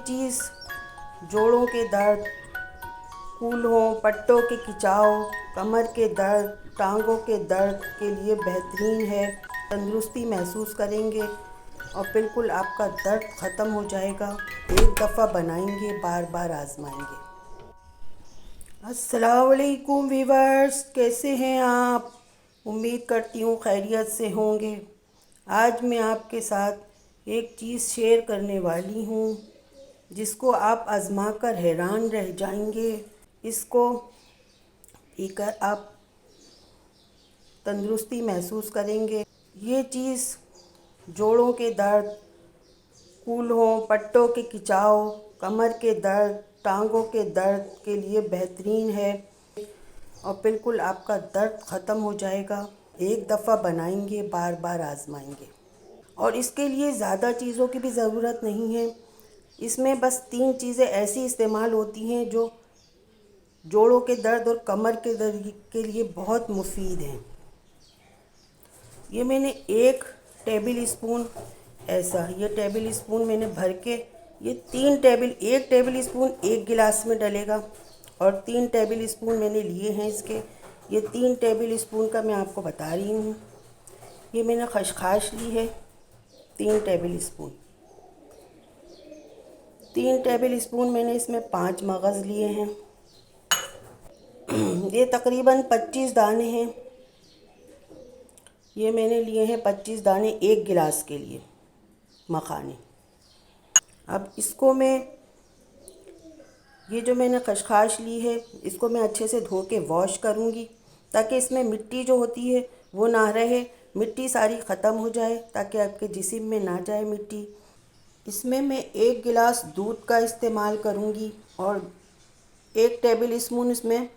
चीज़ जोड़ों के दर्द, कूल्हों, पट्टों के खिंचाव, कमर के दर्द, टांगों के दर्द के लिए बेहतरीन है। तंदुरुस्ती महसूस करेंगे और बिल्कुल आपका दर्द ख़त्म हो जाएगा। एक दफ़ा बनाएंगे, बार बार आजमाएंगे। अस्सलाम वालेकुम वीवर्स, कैसे हैं आप? उम्मीद करती हूँ खैरियत से होंगे। आज मैं आपके साथ एक चीज़ शेयर करने वाली हूँ जिसको आप आज़मा कर हैरान रह जाएंगे। इसको पीकर आप तंदुरुस्ती महसूस करेंगे। ये चीज़ जोड़ों के दर्द, कूल्हों, पट्टों के खिंचाव, कमर के दर्द, टांगों के दर्द के लिए बेहतरीन है और बिल्कुल आपका दर्द ख़त्म हो जाएगा। एक दफ़ा बनाएंगे, बार बार आजमाएंगे। और इसके लिए ज़्यादा चीज़ों की भी ज़रूरत नहीं है। इसमें बस 3 चीज़ें ऐसी इस्तेमाल होती हैं जो जोड़ों के दर्द और कमर के दर्द के लिए बहुत मुफीद हैं। ये मैंने 1 टेबल स्पून ये टेबल स्पून मैंने भर के, ये 1 टेबल स्पून 1 गिलास में डलेगा और 3 टेबल स्पून मैंने लिए हैं इसके। ये 3 टेबल स्पून का मैं आपको बता रही हूँ। ये मैंने खसखस ली है 3 टेबल स्पून। 3 टेबल स्पून मैंने इसमें 5 मगज़ लिए हैं। ये तकरीबन 25 दाने हैं। ये मैंने लिए हैं 25 दाने 1 गिलास के लिए मखाने। अब इसको मैं, ये जो मैंने खसखस ली है, इसको मैं अच्छे से धो के वॉश करूँगी ताकि इसमें मिट्टी जो होती है वो ना रहे, मिट्टी सारी ख़त्म हो जाए ताकि आपके जिस्म में ना जाए मिट्टी। इसमें मैं 1 गिलास दूध का इस्तेमाल करूँगी और 1 टेबल स्पून इसमें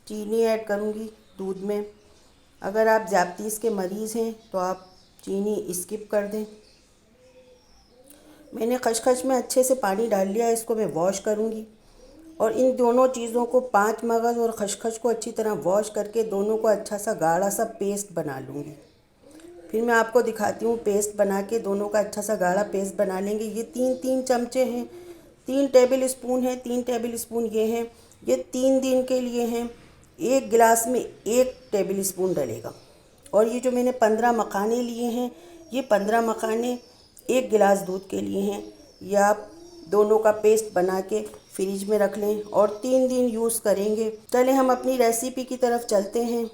चीनी ऐड करूँगी दूध में। अगर आप ज़्यादतीस के मरीज़ हैं तो आप चीनी स्किप कर दें। मैंने खसखस में अच्छे से पानी डाल लिया है, इसको मैं वॉश करूँगी और इन दोनों चीज़ों को 5 मगज़ और खसखस को अच्छी तरह वॉश करके दोनों को अच्छा सा गाढ़ा सा पेस्ट बना लूँगी। फिर मैं आपको दिखाती हूँ पेस्ट बना के, दोनों का अच्छा सा गाढ़ा पेस्ट बना लेंगे। ये 3-3 चमचे हैं, 3 टेबल स्पून हैं, 3 टेबल स्पून ये हैं। ये 3 दिन के लिए हैं। 1 गिलास में 1 टेबल स्पून डलेगा। और ये जो मैंने 15 मखाने लिए हैं, ये 15 मखाने 1 गिलास दूध के लिए हैं। ये आप दोनों का पेस्ट बना के फ्रिज में रख लें और 3 दिन यूज़ करेंगे। चलें हम अपनी रेसिपी की तरफ चलते हैं।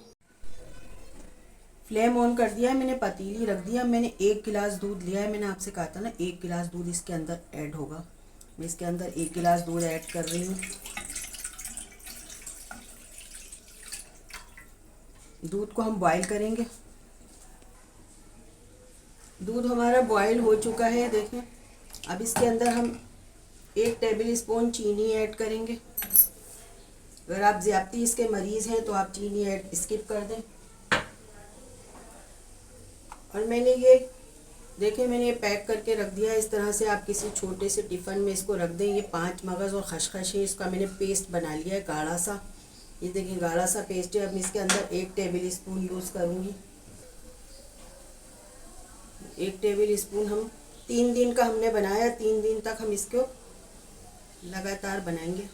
फ्लेम ऑन कर दिया है मैंने, पतीली रख दिया। मैंने 1 गिलास दूध लिया है। मैंने आपसे कहा था ना 1 गिलास दूध इसके अंदर ऐड होगा। मैं इसके अंदर 1 गिलास दूध ऐड कर रही हूँ। दूध को हम बॉईल करेंगे। दूध हमारा बॉईल हो चुका है, देखें। अब इसके अंदर हम 1 टेबल स्पून चीनी ऐड करेंगे। अगर आप ज़्यादतीस के मरीज़ हैं तो आप चीनी ऐड स्किप कर दें। और मैंने ये देखें, मैंने ये पैक करके रख दिया है। इस तरह से आप किसी छोटे से टिफ़न में इसको रख दें। ये 5 मगज़ और खसखस है, इसका मैंने पेस्ट बना लिया है गाढ़ा सा। ये देखिए गाढ़ा सा पेस्ट है। अब इसके अंदर 1 टेबल स्पून यूज़ करूँगी। 1 टेबल स्पून हम 3 दिन का हमने बनाया, 3 दिन तक हम इसको लगातार बनाएंगे।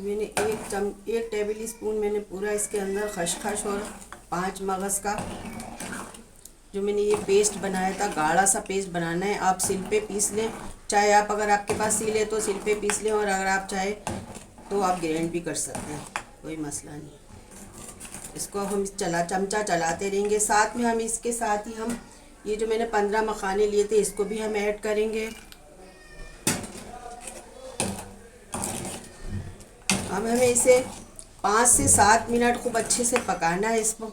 मैंने 1 टेबल स्पून मैंने पूरा इसके अंदर खसखस और 5 मगज़ का जो मैंने ये पेस्ट बनाया था, गाढ़ा सा पेस्ट बनाना है। आप सिल पे पीस लें, चाहे आप, अगर आपके पास सिल है तो सिल पे पीस लें, और अगर आप चाहे तो आप ग्राइंड भी कर सकते हैं, कोई मसला नहीं। इसको हम चमचा चलाते रहेंगे। साथ में हम इसके साथ ही हम ये जो मैंने 15 मखाने लिए थे इसको भी हम ऐड करेंगे। अब हमें इसे 5 से 7 मिनट खूब अच्छे से पकाना है। इसको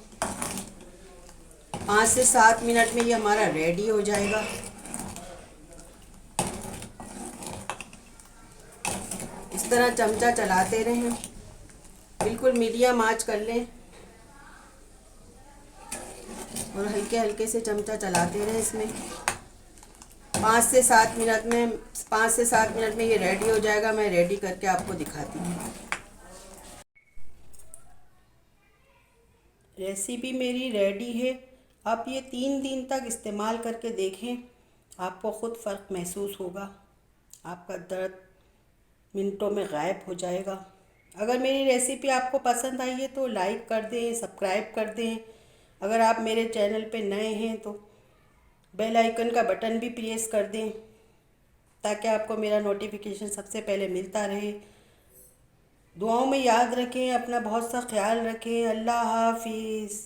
5 से 7 मिनट में ये हमारा रेडी हो जाएगा। इस तरह चमचा चलाते रहें, बिल्कुल मीडियम आंच कर लें और हल्के हल्के से चमचा चलाते रहें इसमें। पाँच से सात मिनट में ये रेडी हो जाएगा। मैं रेडी करके आपको दिखाती हूँ। रेसिपी मेरी रेडी है। आप ये 3 दिन तक इस्तेमाल करके देखें, आपको ख़ुद फ़र्क महसूस होगा। आपका दर्द मिनटों में गायब हो जाएगा। अगर मेरी रेसिपी आपको पसंद आई है तो लाइक कर दें, सब्सक्राइब कर दें। अगर आप मेरे चैनल पे नए हैं तो बेल आइकन का बटन भी प्रेस कर दें, ताकि आपको मेरा नोटिफिकेशन सबसे पहले मिलता रहे। दुआओं में याद रखें, अपना बहुत सा ख्याल रखें। अल्लाह हाफिज़।